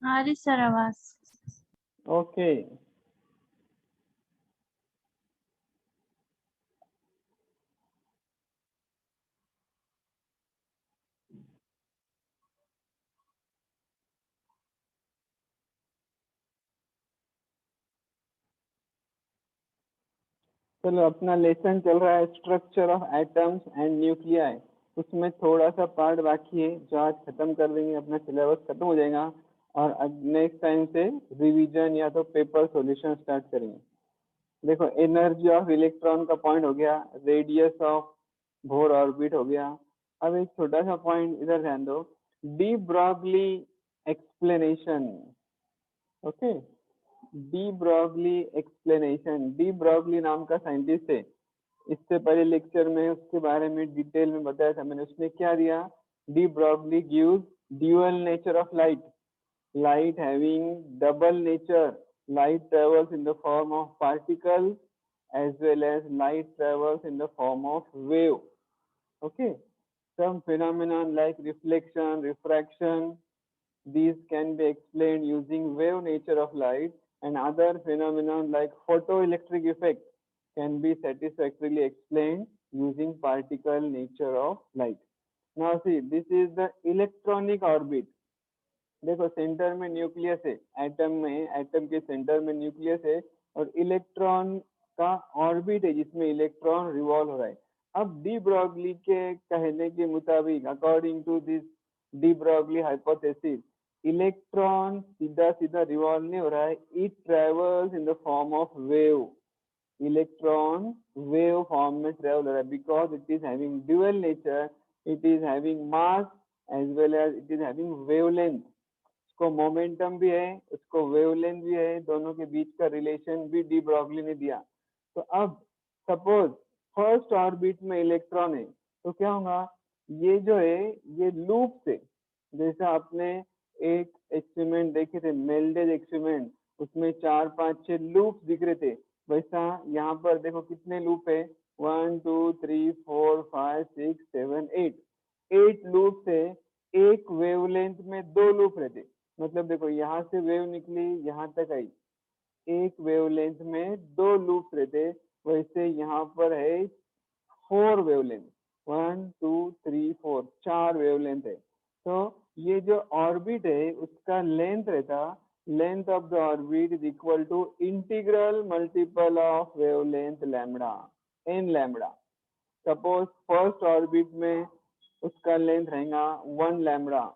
आ रही सर आवाज। ओके, चलो अपना लेसन चल रहा है structure of atoms and nuclei. उसमें थोड़ा सा पार्ट बाकी है जो आज खत्म कर देंगे, अपना सिलेबस खत्म हो जाएगा और नेक्स्ट टाइम से रिवीजन या तो पेपर सॉल्यूशन स्टार्ट करेंगे। देखो, एनर्जी ऑफ इलेक्ट्रॉन का पॉइंट हो गया, रेडियस ऑफ बोर ऑर्बिट हो गया। अब एक छोटा सा पॉइंट इधर ध्यान दो, de Broglie explanation. Okay, de Broglie explanation. De Broglie नाम का साइंटिस्ट है, इससे पहले लेक्चर में उसके बारे में डिटेल में बताया था मैंने। उसने क्या दिया, de Broglie gives dual nature of light, light having double nature. Light travels in the form of particles as well as light travels in the form of wave. Okay, some phenomenon like reflection, refraction, these can be explained using wave nature of light, and other phenomenon like photoelectric effect can be satisfactorily explained using particle nature of light. Now see, this is the electronic orbit. देखो, centre में nucleus है, atom में, atom के centre में nucleus है और electron का orbit है जिसमें इलेक्ट्रॉन रिवॉल्व हो रहा है। अब डी ब्रॉगली के कहने के मुताबिक, according to this de Broglie hypothesis, electron सीधा सीधा रिवॉल्व नहीं हो रहा है, it travels in the form of wave. Electron wave form में ट्रेवल हो रहा है because it is having dual nature, it is having mass as well as it is having wavelength. उसको मोमेंटम भी है, उसको वेवलेंथ भी है, दोनों के बीच का रिलेशन भी डी ब्रॉगली ने दिया। तो अब सपोज फर्स्ट ऑर्बिट में इलेक्ट्रॉन है तो क्या होगा, ये जो है ये लूप से, जैसा आपने एक एक्सपेरिमेंट देखे थे मेल्डेज एक्सपेरिमेंट, उसमें 4 5 6 लूप दिख रहे थे, वैसा यहाँ पर देखो कितने लूप है, 1 2 3 4 5 6 7 8, 8 लूप से एक वेवलेंथ में 2 लूप रहते। मतलब देखो, यहाँ से वेव निकली यहाँ तक आई, एक वेवलेंथ में 2 लूप रहते। वैसे यहाँ पर है 4 वेवलेंथ, 1 2 3 4, 4 वेवलेंथ है। तो ये जो ऑर्बिट है उसका लेंथ रहता, length of the orbit is equal to integral multiple of wavelength lambda, n lambda. Suppose first orbit में उसका लेंथ रहेगा 1 लैम्बडा,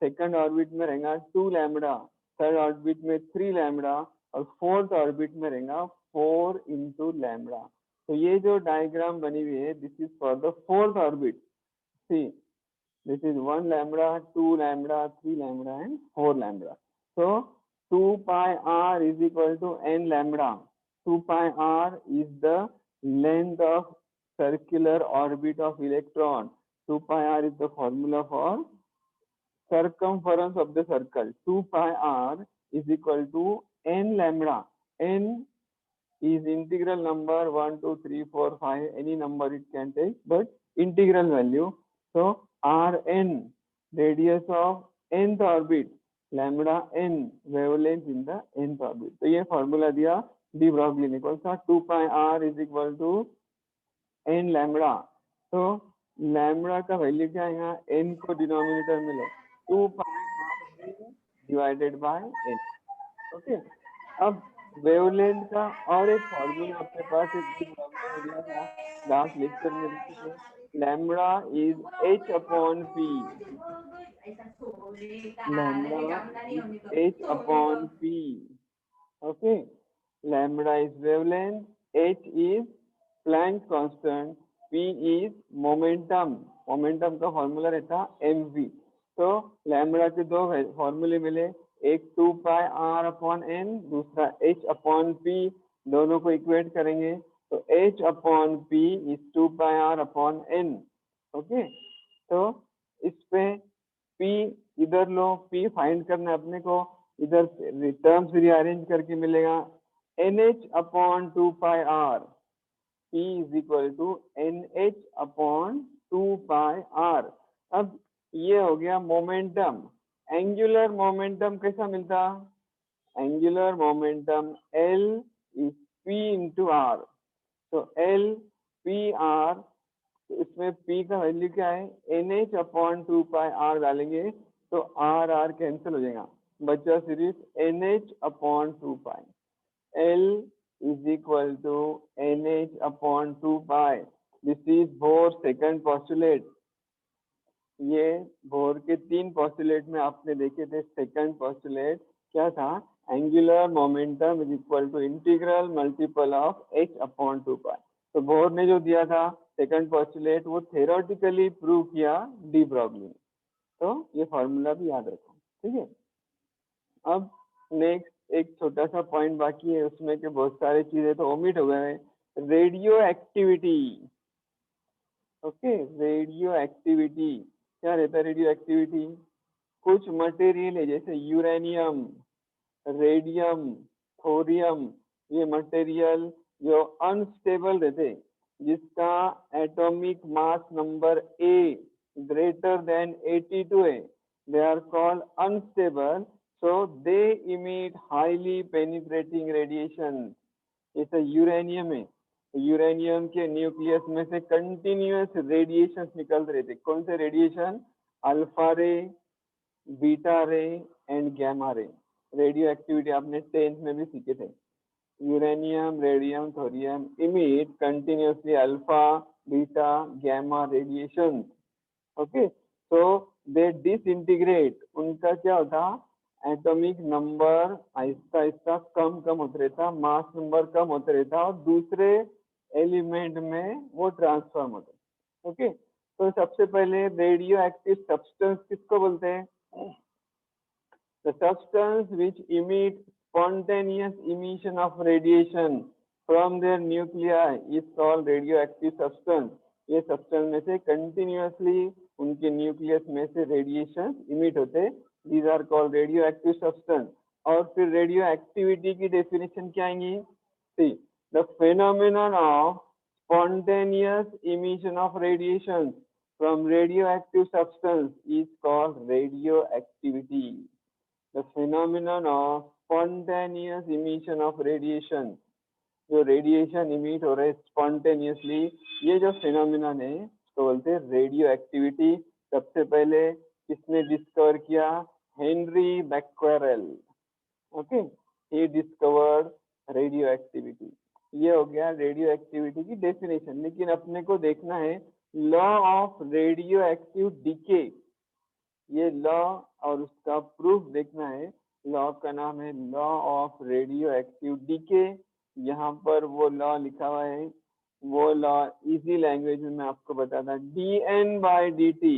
सेकंड ऑर्बिट में रहेगा 2 लैम्बडा, थर्ड ऑर्बिट में 3 लैम्बडा और फोर्थ ऑर्बिट में रहेगा 4 इंटू लैम्बडा। तो ये जो डायग्राम बनी हुई है, this is for the fourth orbit. See, this is 1 lambda, 2 lambda, 3 lambda and 4 lambda. so 2 pi r is equal to n lambda. 2 pi r is the length of circular orbit of electron. 2 pi r is the formula for circumference of the circle. 2 pi r is equal to n lambda. N is integral number 1 2 3 4 5, any number it can take, but integral value. So Rn, radius of nth orbit, lambda n, wavelength in the nth orbit. तो ये formula दिया D Broglie ने, कौन सा, 2 pi r is equal to n lambda. तो lambda का value क्या आएगा, n को डिनोमिनेटर में लो, 2 pi r divided by n। Okay, अब वेवलेंथ का और एक फॉर्मूला अपने पास एक डी ब्रॉगली ने दिया था, लास्ट लेक्चर में देखे थे, lambda is h upon p। Lambda is h upon p। Okay, lambda is wavelength, h is Planck constant, p is momentum. Momentum का फॉर्मूला रहता mv। तो लैम्बडा के दो फॉर्मूले मिले, एक 2 पाई r अपॉन n, दूसरा h अपॉन p, दोनों को इक्वेट करेंगे तो h upon p is 2 pi r upon n। Okay, तो इस पे p इधर लो, p फाइंड करना है अपने को, इधर टर्म्स रीअरेंज करके मिलेगा nh upon 2 pi r, p is equal to nh upon 2 pi r। अब ये हो गया मोमेंटम, एंगुलर मोमेंटम कैसा मिलता? Angular momentum L is P into r. तो L P R, तो इसमें P का वैल्यू क्या है? NH अपॉन 2 पाई R डालेंगे तो R कैंसिल हो जाएगा, बचा सिर्फ NH upon 2 pi. L is equal to NH upon 2 pi. This is Bohr's second postulate। ये बोर के 3 पोस्टुलेट में आपने देखे थे। सेकंड पोस्टुलेट क्या था? Angular momentum is equal to integral multiple of h upon 2 pi. तो बोर ने जो दिया था सेकंड पोस्टुलेट, वो थ्योरेटिकली प्रूव किया डी ब्रॉगली ने। तो ये फॉर्मूला भी याद रखो, ठीक है। अब नेक्स्ट एक छोटा सा पॉइंट बाकी है, उसमें के बहुत सारे चीजें तो ओमिट हो गए हैं। Radio activity. Okay, radio activity क्या रहता है? रेडियो एक्टिविटी कुछ मटेरियल है जैसे यूरेनियम, रेडियम, थोरियम, ये मटेरियल जो अनस्टेबल रहते, जिसका atomic mass number A greater than 82 है, they are called unstable, so they emit highly penetrating radiation। जैसे यूरेनियम है, यूरेनियम के न्यूक्लियस में से कंटिन्यूअस रेडिएशन निकलते रहते। कौन से radiation? Alpha ray, beta ray and gamma ray. Radio activity आपने 10th में भी सीखे थे। Uranium, radium, thorium emit continuously alpha, beta, gamma radiation। Okay, so they disintegrate। उनका क्या होता? एटॉमिक नंबर आहिस्ता आहिस्ता कम होता रहता, मास नंबर कम होता रहता और दूसरे एलिमेंट में वो ट्रांसफॉर्म होते। ओके, तो सबसे पहले रेडियो एक्टिव सब्सटेंस किसको बोलते हैं? The substance which emit spontaneous emission of radiation from their nuclei is called radioactive substance। ये सब्सटेंस में से कंटिन्यूअसली उनके न्यूक्लियस में से रेडिएशन इमिट होते, these are called radioactive substance। और फिर रेडियो एक्टिविटी की डेफिनेशन क्या आएंगी? See, the phenomenon of spontaneous emission of radiation from radioactive substance is called radioactivity। The phenomenon of spontaneous emission of radiation, जो radiation emit हो रहे है spontaneously, ये जो फिनोमिनन है उसको बोलते हैं रेडियो एक्टिविटी। सबसे पहले किसने डिस्कवर किया? Henry Becquerel. Okay, he discovered radio activity. ये हो गया रेडियो एक्टिविटी की डेफिनेशन। लेकिन अपने को देखना है law of radio active decay. ये लॉ और उसका प्रूफ देखना है। लॉ का नाम है law of radio active decay. यहाँ पर वो लॉ लिखा हुआ है, वो लॉ इजी लैंग्वेज में मैं आपको बताता। dN/dt,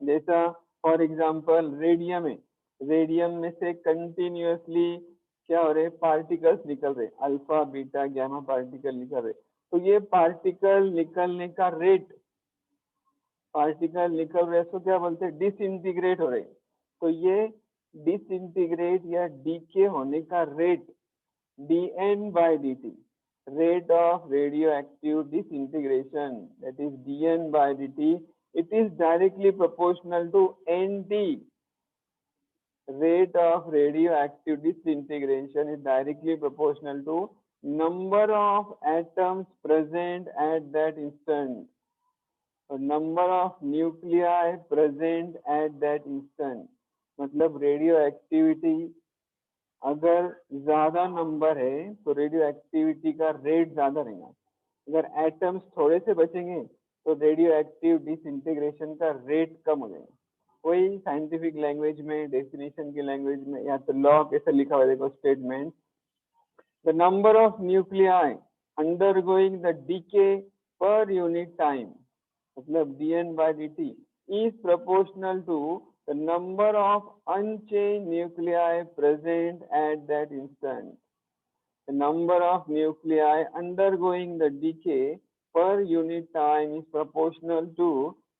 जैसा फॉर एग्जांपल रेडियम है, रेडियम में से कंटिन्यूअसली क्या हो रहे? पार्टिकल्स निकल रहे, अल्फा, बीटा, गैमा पार्टिकल निकल रहे। तो ये पार्टिकल निकलने का रेट, पार्टिकल निकल रहे इसको क्या बोलते हैं? डिसइंटीग्रेट हो रहे। तो ये डिसइंटीग्रेट या डीके होने का rate dN/dt, rate of radioactive disintegration, that is dN/dt, it is directly proportional to NT। rate of radioactive disintegration is directly proportional to number of atoms present at that instant, or number of nuclei present at that instant। मतलब radio activity अगर ज्यादा number है तो radio activity का rate ज्यादा रहेगा। अगर atoms थोड़े से बचेंगे तो रेडियो एक्टिव डिसइंटीग्रेशन का रेट कम हो जाएगा। वही साइंटिफिक लैंग्वेज में, डेफिनेशन की लैंग्वेज में, या तो लॉ कैसे लिखा हुआ देखो, statement the number of nuclei undergoing the decay per unit time, मतलब dN/dt is proportional to the number of unchanged nuclei present at that instant। The number of nuclei undergoing the decay per unit time is proportional to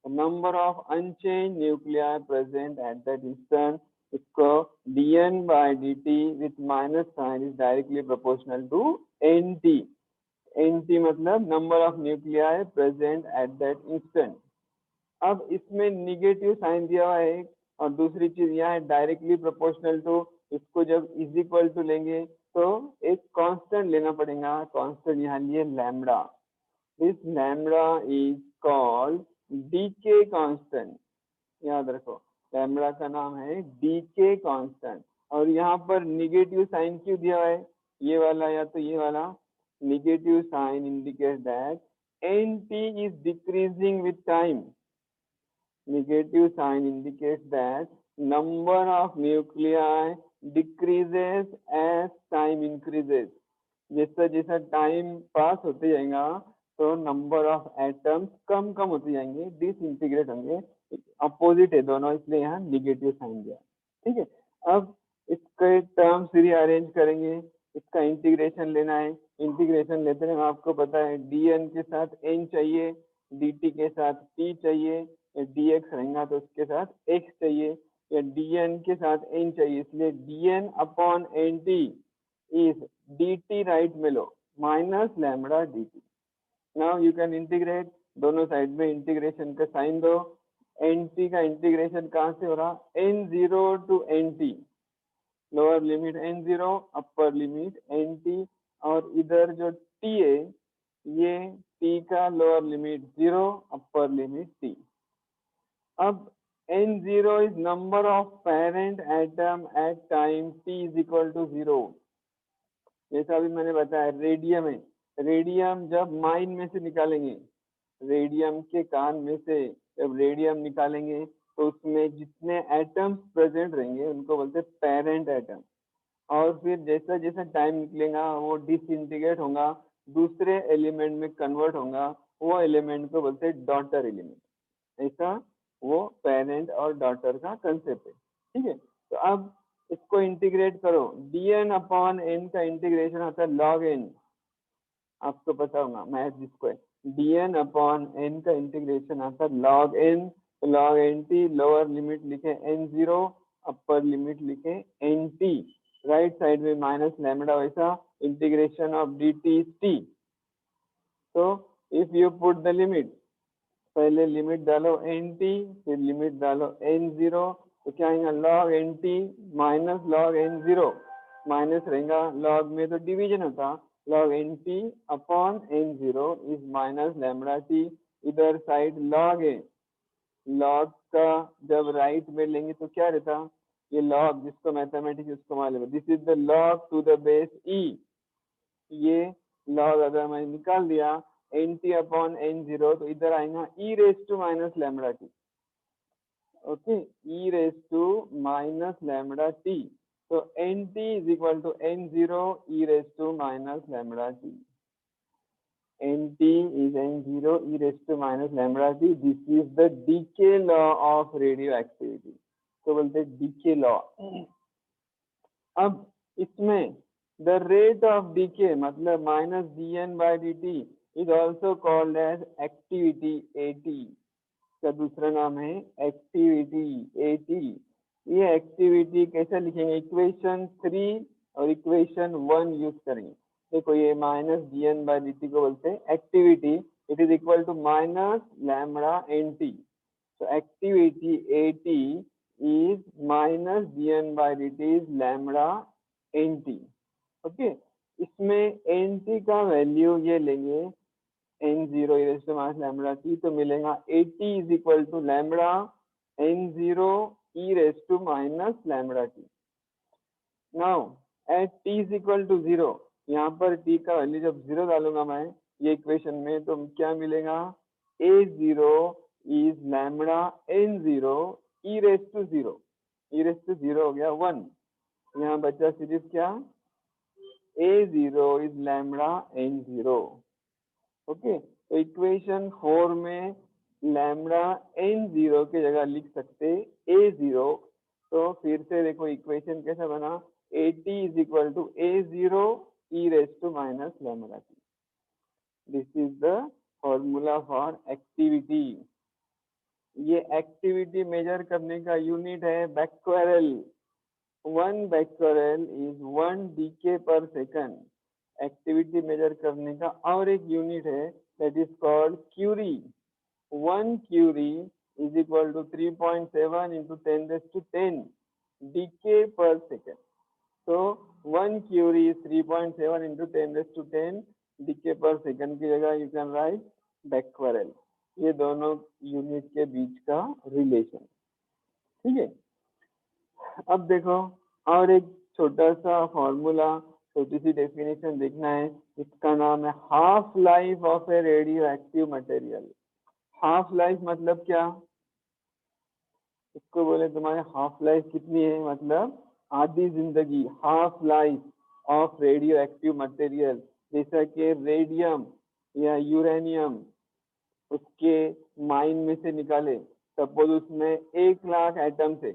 the number of unchanged nuclei present at that instant। इसको dN/dt with minus sign is directly proportional to NT। NT मतलब number of nuclei present at that instant। अब इसमें negative sign दिया हुआ है, और दूसरी चीज यहाँ है डायरेक्टली प्रोपोर्शनल टू, इसको जब इज इक्वल टू लेंगे तो एक कांस्टेंट लेना पड़ेगा, कांस्टेंट यहाँ लिए lambda. This lambda is called decay constant, याद रखो लैम्बडा का नाम है डीके कांस्टेंट। और यहाँ पर निगेटिव साइन क्यों दिया है, ये वाला या तो ये वाला, negative sign indicate that nt is decreasing with time. Negative sign indicates that number of nuclei decreases as time increases. जैसा जैसा टाइम पास होते जाएगा तो नंबर ऑफ एटम्स कम कम होते जाएंगे, डिसइंटीग्रेट होंगे, अपोजिट है दोनों, इसलिए यहाँ निगेटिव साइन दिया। ठीक है, अब इसके टर्म्स रीअरेंज करेंगे, इसका इंटीग्रेशन लेना है। इंटीग्रेशन लेते हैं, आपको पता है dn के साथ n चाहिए, dt के साथ t चाहिए, dx रहेगा तो उसके साथ x चाहिए, या dn के साथ n चाहिए, इसलिए dn upon nt is dt right में लो minus lambda dt। Now you can integrate, दोनों साइड में इंटीग्रेशन का साइन दो। nt का इंटीग्रेशन कहाँ से हो रहा, n0 to nt, lower limit n0 upper limit nt, और इधर जो t है ये t का lower limit 0 upper limit t। अब n0 is number of parent atom at time t is equal to 0। जैसा अभी मैंने बताया रेडियम है, रेडियम जब माइन में से निकालेंगे, रेडियम के कान में से जब रेडियम निकालेंगे तो उसमें जितने एटम्स प्रेजेंट रहेंगे उनको बोलते हैं पेरेंट एटम। और फिर जैसा जैसा टाइम निकलेगा वो डिसइंटीग्रेट होगा, दूसरे एलिमेंट में कन्वर्ट होगा, वो एलिमेंट को बोलते हैं डॉटर एलिमेंट। ऐसा वो पेरेंट और डॉटर का कंसेप्ट है। ठीक है, तो अब इसको इंटीग्रेट करो, dn अपॉन n का इंटीग्रेशन होता है log n, आपको पता होगा मैथ जिसको है, dn अपॉन n का इंटीग्रेशन आता है log n, तो log nt लोअर लिमिट लिखे n0, अपर लिमिट लिखे nt, राइट साइड में माइनस लैम्बडा, वैसा इंटीग्रेशन ऑफ dt t। तो if you put the limit, पहले लिमिट डालो nt, फिर लिमिट डालो n0, तो क्या आएगा log nt minus log n0, minus रहेगा, log में तो डिवीजन होता, log nt upon n0 is minus lambda t, इधर साइड log है, log का जब राइट में लेंगे तो क्या रहता, ये log जिसको मैथमेटिक्स उसको मालूम है, this is the log to the base e, ये log अगर मैं निकाल दिया nt अपॉन n0 तो इधर आएगा e raise to minus lambda t. Okay, e raise to minus lambda t, तो nt is equal to n0 e raise to minus lambda t. nt is n0 e raised to minus lambda t, this is the decay law of radioactivity, तो बोलते हैं decay law। अब इसमें the rate of decay मतलब minus dn by dt is also called as activity AT, का दूसरा नाम है एक्टिविटी AT। ये एक्टिविटी कैसे लिखेंगे, इक्वेशन 3 और इक्वेशन 1 यूज करेंगे। देखो ये माइनस dn by dt को बोलते हैं activity, it is equal to minus lambda nt, तो activity AT is minus dn by dt is lambda nt। Okay, इसमें nt का वैल्यू ये लेंगे n0 e raised to minus lambda t, तो मिलेगा AT is equal to lambda n0 e raised to minus lambda t। Now at t is equal to 0, यहाँ पर t का value जब 0 डालूंगा मैं ये इक्वेशन में तो क्या मिलेगा, A0 is lambda n0 e raised to 0, e raised to 0 हो गया 1, यहाँ बचा सिर्फ क्या, A0 is lambda n0। Okay, तो इक्वेशन 4 में लैम्बडा n0 की जगह लिख सकते A0, तो फिर से देखो इक्वेशन कैसा बना, AT is equal to A0 e raised to minus lambda t। This is the formula for activity। ये एक्टिविटी मेजर करने का यूनिट है becquerel, 1 becquerel is 1 decay per second। Activity measure करने का और एक यूनिट है that is called curie, 1 curie is equal to 3.7 into 10 raised to 10 decay per second. So 1 curie is 3.7 into 10 raised to 10 decay per second की जगह you can write becquerel. ये दोनों unit के बीच का रिलेशन, ठीक है। अब देखो और एक छोटा सा फॉर्मूला, छोटी सी डेफिनेशन देखना है, इसका नाम है half life of A radio active material. Half life मतलब क्या, इसको बोले तुम्हारे हाफ लाइफ कितनी है, मतलब आधी जिंदगी, half life of radio active material. जैसा कि रेडियम या यूरेनियम उसके माइन में से निकाले, सपोज उसमें 1 लाख एटम्स है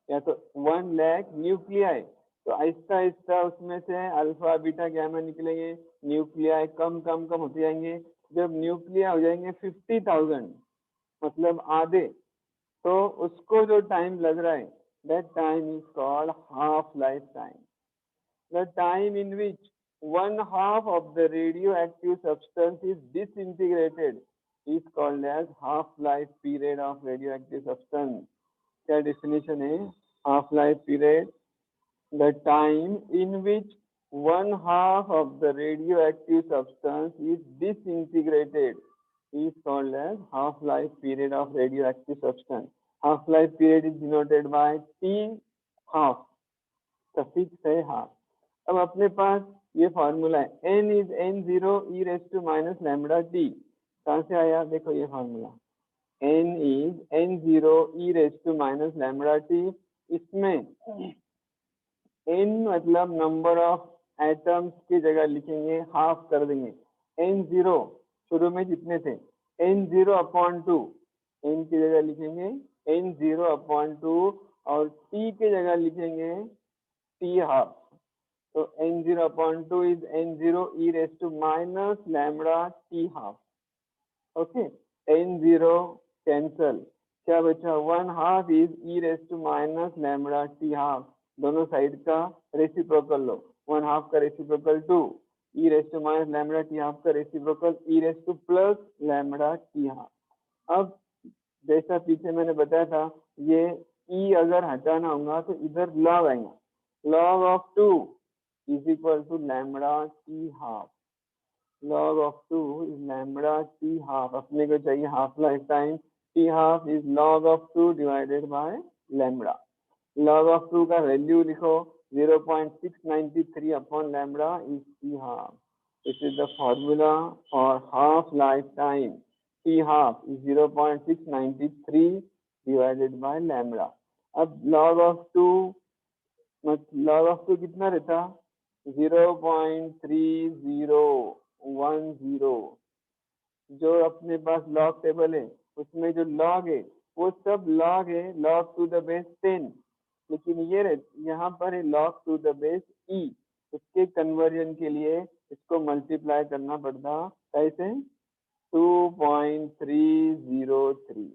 या तो 1 लाख न्यूक्लियाई, तो आहिस्ता आहिस्ता उसमें से अल्फा बीटा गैमा निकलेंगे, न्यूक्लियाई कम कम कम होते जाएंगे। जब न्यूक्लिया हो जाएंगे 50,000 मतलब आधे, तो उसको जो टाइम लग रहा है that time is called half life time. The time in which 1/2 of the radioactive substance is disintegrated is called as half life period of radioactive substance। क्या डेफिनेशन है half life period, the time in which 1/2 of the radioactive substance is disintegrated is called as half life period of radioactive substance। half life period is denoted by T half, suffix है half. अब अपने पास ये formula है n is n0 e raised to minus lambda t। कहाँ से आया, देखो ये formula n is n0 e raised to minus lambda t। इसमें n मतलब नंबर ऑफ एटम्स की जगह लिखेंगे हाफ कर देंगे। n0 शुरू में कितने थे, n0 अपॉन 2, n की जगह लिखेंगे n0 अपॉन 2 और t की जगह लिखेंगे t हाफ। तो n0 upon 2 is n0 e raised to minus lambda t half। Okay, n0 cancel, क्या बचा 1/2 is e raised to minus lambda t half। दोनों साइड का रेसिप्रोकल लो, 1/2 का reciprocal 2, e raised to minus lambda t half का reciprocal e raised to plus lambda t half। अब जैसा पीछे मैंने बताया था, ये e अगर हटाना होगा तो इधर लॉग आएगा, log of 2 is equal to lambda t half। log of 2 is lambda t half। अपने को चाहिए half life time, t half is log of 2 divided by lambda। log of 2 का वैल्यू लिखो 0.693 upon lambda is t half। This is the formula for half life time। t half is 0.693 divided by lambda। अब log of 2 log of 2 कितना रहता, 0.3010। जो अपने पास log table है उसमें जो लॉग है वो सब लॉग है log to the base 10, लेकिन ये यहाँ पर है log to the base e। उसके कन्वर्जन के लिए इसको मल्टीप्लाई करना पड़ता, कैसे 2.303,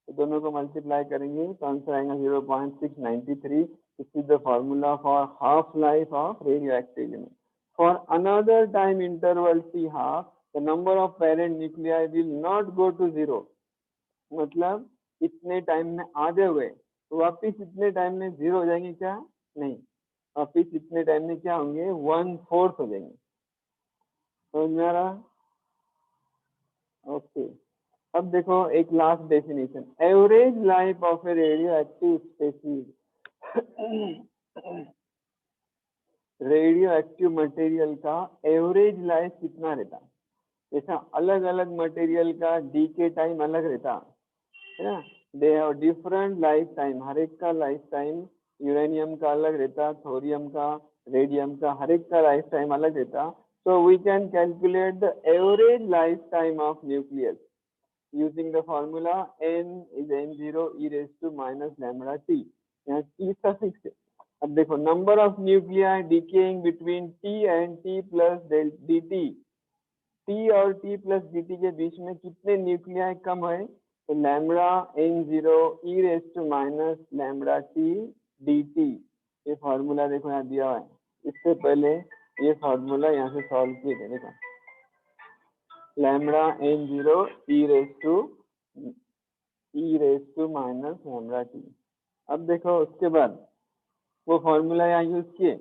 तो दोनों को मल्टीप्लाई करेंगे तो आंसर आएगा 0.693। This is the formula for half life of radioactive element। For another time interval t half, the number of parent nuclei will not go to 0। मतलब इतने टाइम में आधे हुए तो वापिस इतने टाइम में 0 हो जाएंगे क्या, नहीं, वापिस इतने टाइम में क्या होंगे 1/4 हो जाएंगे। समझ में आ रहा, ओके। अब देखो एक last definition, average life of A radio active species. Radio active material का एवरेज लाइफ कितना रहता, जैसा अलग अलग मटेरियल का डीके टाइम अलग रहता है ना, they have different life time, हर एक का लाइफ टाइम, यूरेनियम का अलग रहता, थोरियम का, रेडियम का, हर एक का लाइफ टाइम अलग रहता। So we can calculate the average life time of nucleus using the formula n is n0 e raised to minus lambda t। यहाँ t सफिक्स है। अब देखो number of nuclei decaying between t and t plus dt, t और t plus dt के बीच में कितने nuclei कम है, तो lambda n0 e raised to minus lambda t dt। ये फॉर्मूला देखो यहाँ दिया हुआ है, इससे पहले ये फॉर्मूला यहाँ से सॉल्व किए थे, देखो lambda n0 e raised to e raise to minus lambda t. अब देखो उसके बाद वो फॉर्मूला यहाँ यूज किए।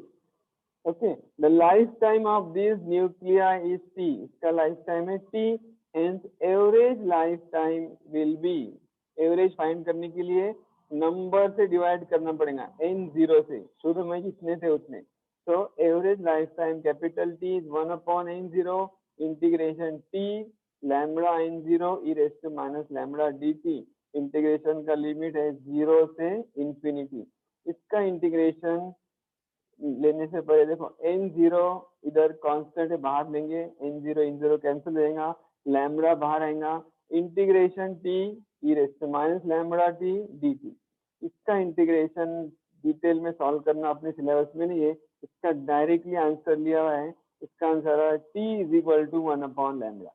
Okay, the life time of this nuclei is t, इसका लाइफ टाइम है t, hence average life time will be, average find करने के लिए नंबर से डिवाइड करना पड़ेगा, n0 से, शुरू में जितने थे उतने। तो average life time capital T is 1/n0 integration t lambda n0 e raise to minus lambda dt। Integration का लिमिट है 0 से इंफिनिटी। इसका इंटीग्रेशन लेने से पहले देखो n0 इधर कांस्टेंट है, बाहर लेंगे, n0 n0 कैंसिल हो जाएगा, लैम्बडा बाहर आएगा, integration t e raise to minus lambda t dt। इसका इंटीग्रेशन डिटेल में सॉल्व करना अपने सिलेबस में नहीं है, इसका डायरेक्टली आंसर लिया हुआ है। इसका आंसर है t इज इक्वल टू 1/लैम्बडा,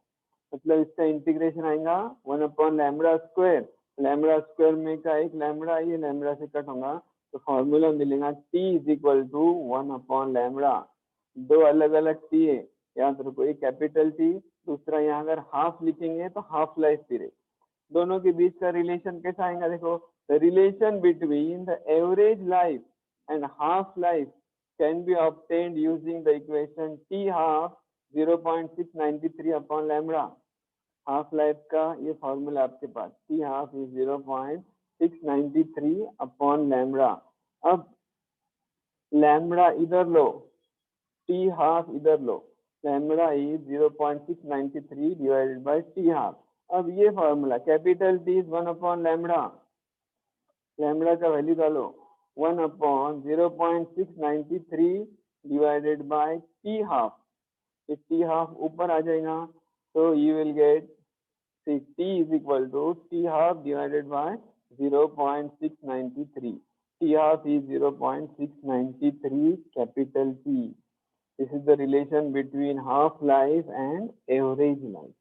मतलब इसका इंटीग्रेशन आएगा 1/लैम्बडा स्क्वायर, लैम्बडा स्क्वायर में का एक लैम्बडा, ये लैम्बडा से कट होगा, तो फॉर्मूला मिलेगा t इज इक्वल टू 1/लैम्बडा। दो अलग अलग टी है, याद रखो, एक कैपिटल टी, दूसरा यहाँ अगर हाफ लिखेंगे तो हाफ लाइफ पीरियड। दोनों के बीच का रिलेशन कैसा आएगा, देखो, the relation between the average life and half life can be obtained using the equation T half 0.693/लैम्बडा। हाफ लाइफ का ये फॉर्मूला आपके पास, टी हाफ इज 0.693/लैम्बडा। अब लैम्बडा इधर लो, टी हाफ इधर लो, lambda is 0.693 divided by T half. अब ये फॉर्मूला कैपिटल टी इज 1/लैम्बडा, लैम्बडा का वैल्यू डालो 1/0.693 divided by T half. T half ऊपर आ जाएगा, तो you will get t is equal to t half divided by 0.693. T half is 0.693 capital T. This is the relation between half life and average life.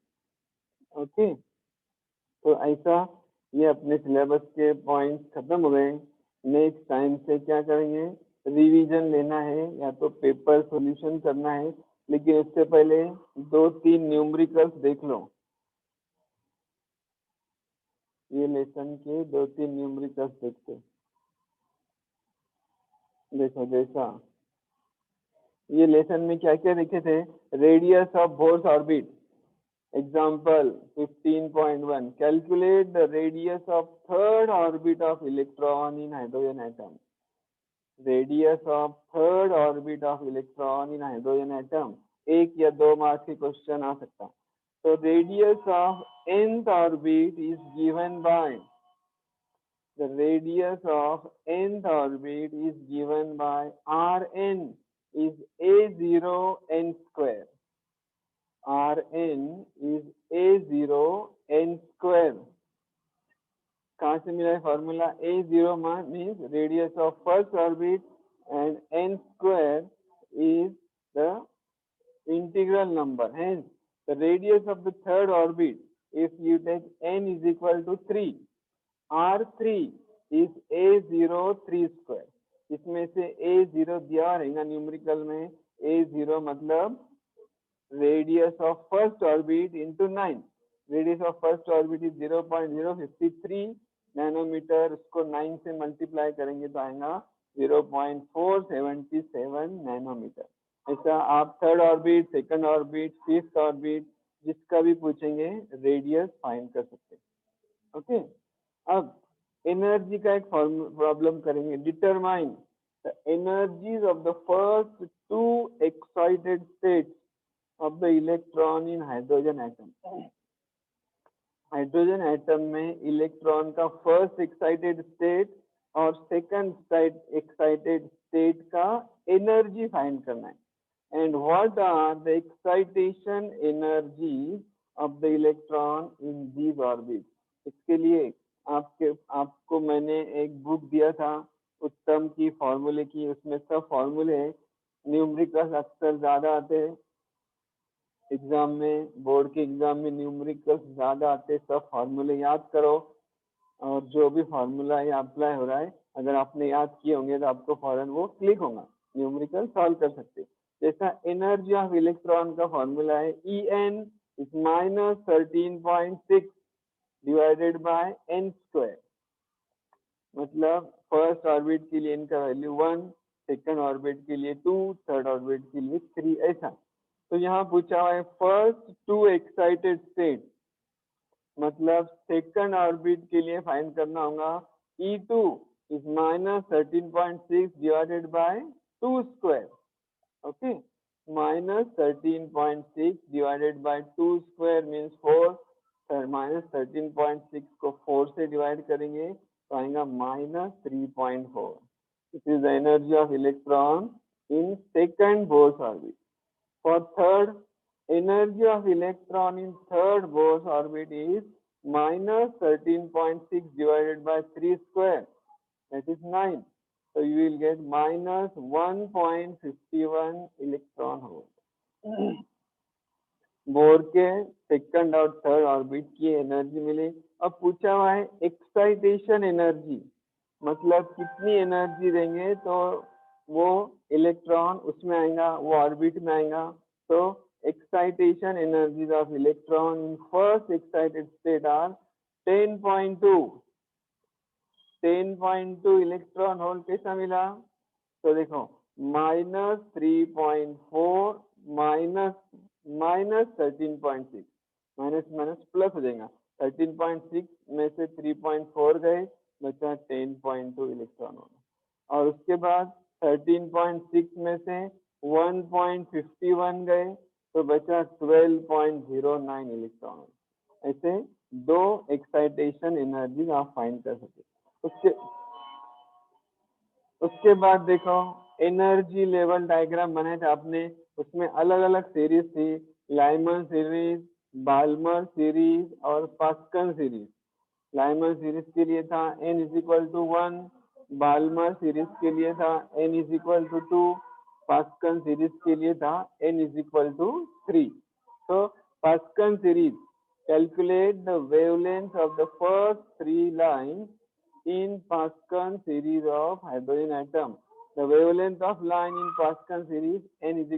Okay, तो ऐसा ये अपने syllabus के points खत्म हो गए। नेक्स्ट टाइम से क्या करेंगे, रिवीजन लेना है या तो पेपर सॉल्यूशन करना है, लेकिन उससे पहले 2-3 न्यूमेरिकल्स देख लो। ये लेसन के 2-3 न्यूमेरिकल्स देखते। देखो जैसा ये लेसन में क्या क्या लिखे थे, radius of bourse orbit, example 15.1, calculate the radius of third orbit of electron in hydrogen atom. Radius of third orbit of electron in hydrogen atom, 1 या 2 मार्क्स के क्वेश्चन आ सकता। तो radius of nth orbit is given by, the radius of nth orbit is given by Rn is a0 n square. Rn is a0 n square. कहाँ से मिला है formula, a0 means radius of first orbit and n square is the integral number. Hence, the radius of the third orbit, if you take n is equal to 3, R3 is a0 3 square। इसमें से a0 दिया रहेगा numerical में, a0 मतलब radius of first orbit into 9, radius of first orbit is 0.053 nanometre, उसको 9 से multiply करेंगे तो आएगा 0.477 नैनोमीटर। ऐसा आप third orbit, second orbit, fifth orbit, जिसका भी पूछेंगे रेडियस फाइंड कर सकते हैं। ओके, अब एनर्जी का एक प्रॉब्लम करेंगे, determine the energies of the first 2 excited states of the electron in hydrogen atom. Hydrogen atom में इलेक्ट्रॉन का फर्स्ट एक्साइटेड स्टेट और सेकंड एक्साइटेड स्टेट का एनर्जी फाइंड करना है। And what are the excitation energy of the electron in these orbit. इसके लिए आपको मैंने एक बुक दिया था उत्तम की फॉर्मूले की, उसमें सब फॉर्मूले न्यूमेरिकल्स अक्सर ज्यादा आते हैं एग्जाम में, बोर्ड के एग्जाम में न्यूमेरिकल्स ज्यादा आते हैं। सब फॉर्मूले याद करो और जो भी फॉर्मूला ये अप्लाई हो रहा है अगर आपने याद किए होंगे तो आपको फौरन वो क्लिक होगा, न्यूमेरिकल सॉल्व कर सकते। जैसा एनर्जी ऑफ इलेक्ट्रॉन का फॉर्मूला है En is -13.6 divided by n square. मतलब फर्स्ट ऑर्बिट के लिए n का वैल्यू 1, सेकंड ऑर्बिट के लिए 2, थर्ड ऑर्बिट के लिए 3, ऐसा। तो यहाँ पूछा हुआ है फर्स्ट टू एक्साइटेड स्टेट, मतलब सेकंड ऑर्बिट के लिए फाइंड करना होगा E2 is -13.6 divided by 2 square. Okay, -13.6 divided by 2 square means 4, -13.6 को 4 से डिवाइड करेंगे तो आएगा -3.4। This is the energy of electron in second Bose orbit. For third, energy of electron in third Bose orbit is -13.6 divided by 3 square, that is 9. So you will get -1.51 electron hole. Bore के second और third orbit की energy मिली। अब पूछा हुआ है excitation energy, मतलब कितनी energy देंगे तो वो इलेक्ट्रॉन उसमें आएगा, वो ऑर्बिट में आएगा। तो excitation energy of electron in first excited state are 10.2। 10.2 electron होल कैसा मिला? तो देखो -3.4 माइनस 13.6, माइनस माइनस प्लस हो जाएगा। 13.6 में से 3.4 गए, बचा 10.2 इलेक्ट्रॉन होल। और उसके बाद 13.6 में से 1.51 गए तो बचा 12.09 इलेक्ट्रॉन होल। ऐसे दो एक्साइटेशन एनर्जी आप फाइंड कर सकते। उसके बाद देखो एनर्जी लेवल डायग्राम बनाए थे आपने, उसमें अलग अलग सीरीज थी, लाइमन सीरीज, बाल्मर सीरीज और पास्कल सीरीज। लाइमन सीरीज के लिए था n = 1, बाल्मर सीरीज के लिए था n = 2, पास्कल सीरीज के लिए था n = 3। तो pascal series calculate the wavelength of the first 3 lines in Pascal series of hydrogen atom. The wavelength of line in Pascal series n =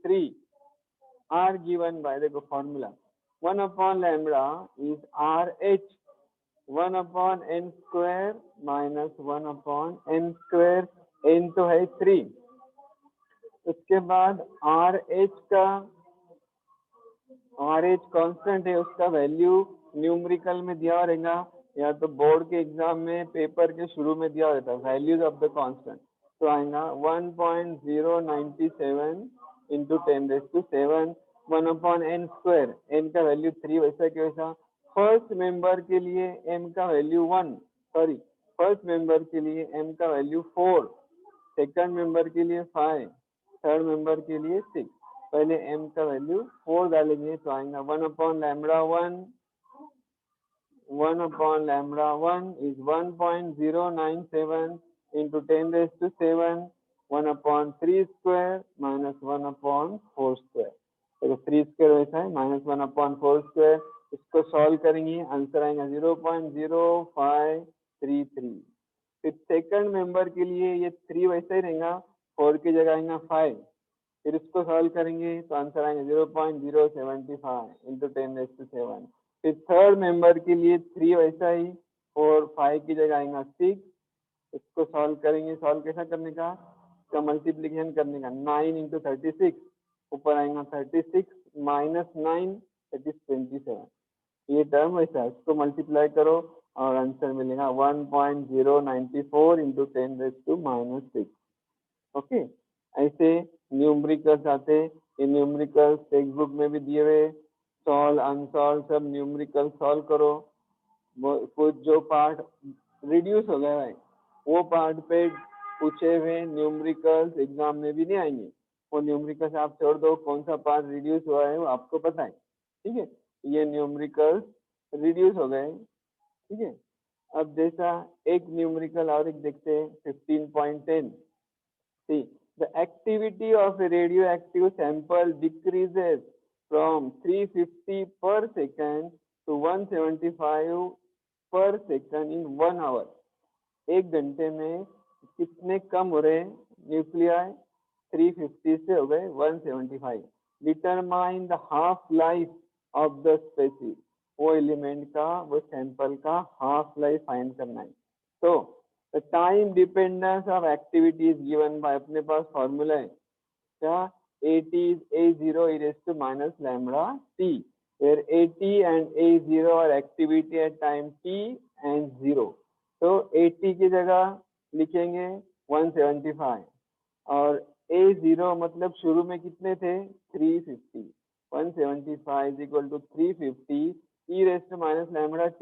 3 are given by the formula 1 upon lambda is RH 1 upon n square minus 1 upon n square, n तो है 3। उसके बाद RH constant है, उसका value numerical में दिया रहेगा या तो बोर्ड के एग्जाम में पेपर के शुरू में दिया रहता है वैल्यूज ऑफ द कांस्टेंट। तो आएगा 1.097 into 10⁷, 1 upon n square, n का वैल्यू 3 वैसा के वैसा। फर्स्ट मेंबर के लिए m का वैल्यू 1, सॉरी फर्स्ट मेंबर के लिए m का वैल्यू 4, सेकंड मेंबर के लिए 5, थर्ड मेंबर के लिए 6। पहले m का वैल्यू 4 डालेंगे तो आएगा 1 upon lambda 1, 1 upon lambda 1 is 1.097 into 10⁷, 1 upon 3 square minus 1 upon 4 square। तो 3 स्क्वायर वैसा है -1 upon 4 स्क्वायर। इसको सॉल्व करेंगे, आंसर आएगा 0.0533। फिर सेकंड मेंबर के लिए ये 3 वैसा ही रहेगा, 4 की जगह आएगा 5। फिर इसको सॉल्व करेंगे तो आंसर आएगा 0.075 इंटू 10⁷। फिर थर्ड मेंबर के लिए 3 वैसा ही, 4 5 की जगह आएगा 6। इसको सॉल्व करेंगे, सॉल्व कैसा करने का, इसका मल्टीप्लीकेशन करने का, 9 इंटू 36, ऊपर आएगा 36 माइनस 9 दैट इज 27। ये टर्म वैसा है, इसको मल्टीप्लाई करो और आंसर मिलेगा 1.094 इंटू 10⁻⁻6। ओके, ऐसे न्यूमेरिकल्स आते, ये न्यूमेरिकल्स टेक्स्ट बुक में भी दिए हुए, सॉल्व अनसॉल्व सब न्यूमेरिकल सॉल्व करो। कुछ जो पार्ट रिड्यूस हो गया है वो पार्ट पे पूछे हुए न्यूमेरिकल्स एग्जाम में भी नहीं आएंगे, वो न्यूमेरिकल्स आप छोड़ दो, कौन सा पार्ट रिड्यूस हुआ है वो आपको पता है। ठीक है, ये न्यूमेरिकल्स रिड्यूस हो गए। ठीक है, अब जैसा एक न्यूमेरिकल और एक देखते हैं 15.10। See, the activity of a radioactive sample decreases from 350 per second to 175 per second in 1 hour। 1 घंटे में कितने कम हो रहे न्यूक्लियाई? 350 से हो गए 175। Determine the half life of the species. वो एलिमेंट का, वो सैंपल का हाफ लाइफ फाइंड करना है। तो the time dependence of activity is given by, अपने पास फॉर्मूला है क्या, AT is A0 e raised to minus lambda t, where AT and A0 are activity at time t and 0। तो AT की जगह लिखेंगे 175 और A0 मतलब शुरू में कितने थे 350, 175 is equal to 350 e raised to minus lambda t।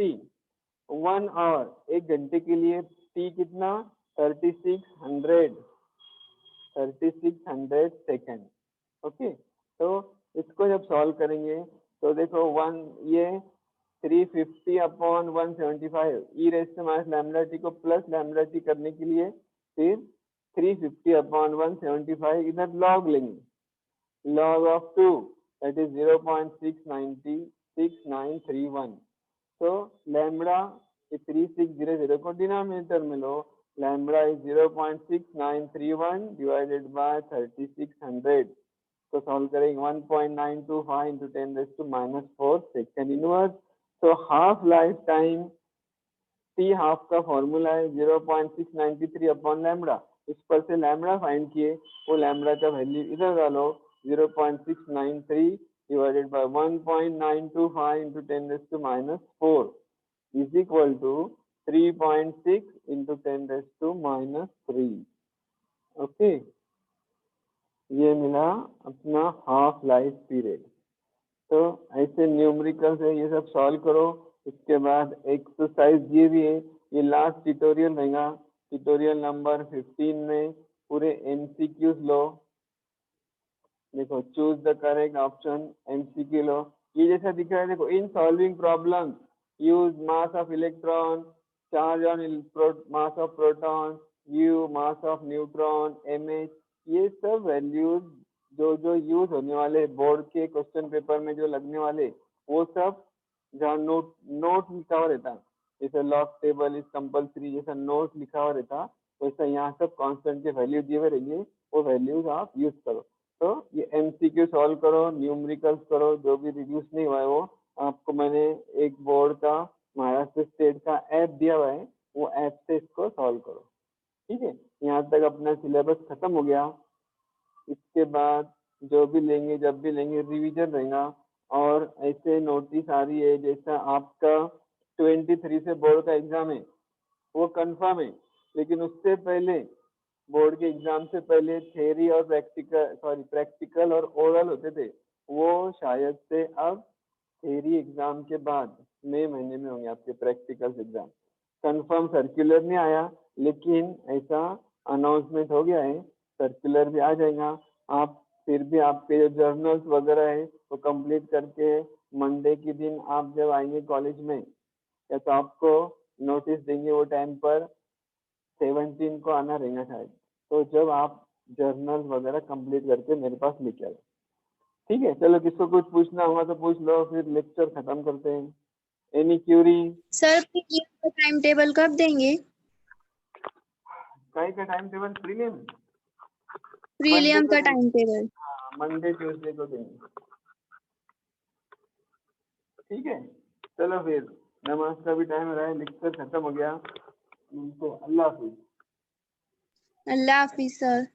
1 our, 1 घंटे के लिए t कितना 3600 सेकेंड। ओके, तो इसको जब सॉल्व करेंगे तो देखो ये 350 upon 175 e raise to minus lambda t को प्लस लैम्डा टी करने के लिए फिर 350 अपॉन 175 इधर लॉग लेंगे, log of 2 that is 0.6931। तो लैम्डा 3600 को डिनोमिनेटर में लो, लैम्डा इज 0.6931 डिवाइडेड बाय 3600। तो सॉल्व करेंगे 1.925 into 10⁻⁴ सेकेंड इनवर्स। तो half life time T half का फॉर्मूला है 0.693 अपॉन लैम्डा, इस पर से लैम्डा फाइंड किए, वो लैम्डा का वैल्यू इधर डालो 0.693 divided by 1.925 into 10⁻⁴ is equal to 3.6 into 10⁻�3। Okay, ये मिला अपना हाफ लाइफ पीरियड। तो ऐसे न्यूमेरिकल से ये सब सॉल्व करो। इसके बाद एक्सरसाइज ये भी है, ये लास्ट ट्यूटोरियल रहेगा, ट्यूटोरियल नंबर 15 में पूरे MCQs लो। देखो choose the correct option, MCQ लो। ये जैसा दिख रहा है देखो, in solving problem use mass of electron, charge on mass of proton, U mass of neutron, MH, ये सब वैल्यूज जो यूज होने वाले बोर्ड के क्वेश्चन पेपर में जो लगने वाले, वो सब जहाँ नोट लिखा हुआ रहता है, जैसे लॉग टेबल इज कंपल्सरी जैसा नोट लिखा हुआ रहता, वैसा यहाँ सब कांस्टेंट के वैल्यू दिए हुए रहेंगे, वो वैल्यूज आप यूज करो। तो ये MCQ सॉल्व करो, न्यूमेरिकल्स करो, जो भी रिड्यूस नहीं हुआ है वो आपको मैंने एक बोर्ड का महाराष्ट्र स्टेट का ऐप दिया हुआ है, वो ऐप से इसको सॉल्व करो। ठीक है, यहाँ तक अपना सिलेबस खत्म हो गया। इसके बाद जो भी लेंगे जब भी लेंगे रिवीजन रहेगा। और ऐसे नोटिस आ रही है जैसा आपका 23 से बोर्ड का एग्जाम है वो कंफर्म है, लेकिन उससे पहले बोर्ड के एग्जाम से पहले थ्योरी और प्रैक्टिकल और ओरल होते थे, वो शायद से अब थ्योरी एग्जाम के बाद मई महीने में होंगे आपके प्रैक्टिकल एग्जाम। कंफर्म सर्कुलर नहीं आया, लेकिन ऐसा अनाउंसमेंट हो गया है, सर्कुलर भी आ जाएगा। आप फिर भी आपके जो जर्नल्स वगैरह है वो कंप्लीट करके मंडे के दिन आप जब आएंगे कॉलेज में, या तो आपको नोटिस देंगे वो टाइम पर 17 को आना रहेगा शायद, तो जब आप जर्नल वगैरह कंप्लीट करके मेरे पास लेके आओ। ठीक है, चलो किसको कुछ पूछना होगा तो पूछ लो, फिर लेक्चर खत्म करते हैं। Any Curie? सर प्रीलियम का टाइम टेबल कब देंगे? कहीं का टाइम टेबल प्रीलियम प्रीलियम का टाइम टेबल मंडे ट्यूसडे को देंगे। ठीक है, चलो फिर नमाज का भी टाइम रहा है, लेक्चर खत्म हो गया। तो अल्लाह हाफिज। अल्लाह हाफिज सर।